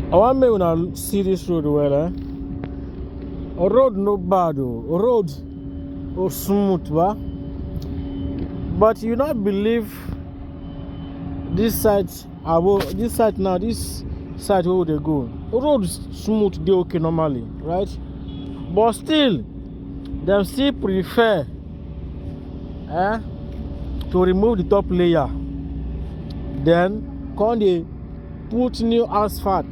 I want me when I see this road well, eh? A road no bad, oh. A road smooth, ba? But you not believe this side now, this side where they go. A road smooth, they okay normally, right? But still, them still prefer to remove the top layer. Then come they put new asphalt.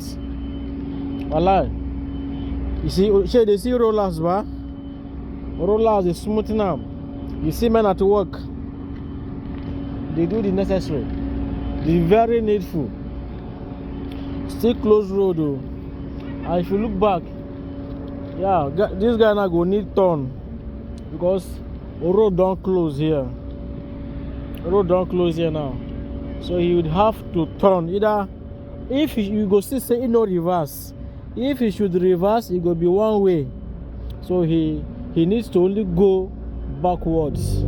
Wallah. You see, they see rollers, ba? Rollers, they smoothing up. You see men at work. They do the necessary. The very needful. Still close road, though. And if you look back, yeah, this guy now go need turn because road don't close here. Road don't close here now. So he would have to turn. Either if you go still say no reverse. If he should reverse, it will be one way. So he needs to only go backwards.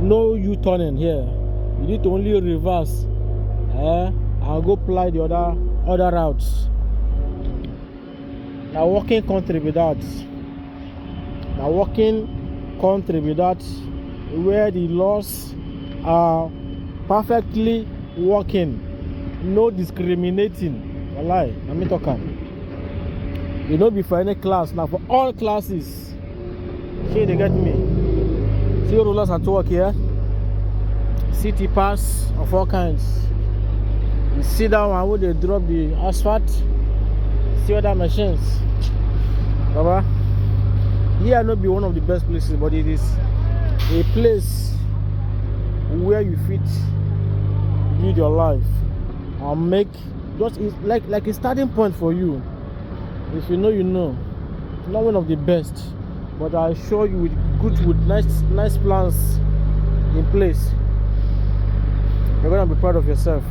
No U-turning here. You need to only reverse. And go apply the other routes. Now walking country without. Now walking country without where the laws are perfectly working. No discriminating. Wallahi, let me talk. You know, be for any class, now for all classes. See, they get me. See rollers at work here. City pass of all kinds. You see that one where they drop the asphalt. See other machines. Baba, here not be one of the best places, but it is a place where you fit build your life and make just like a starting point for you. If you know, you know. Not one of the best, but I assure you with nice plans in place, you're gonna be proud of yourself.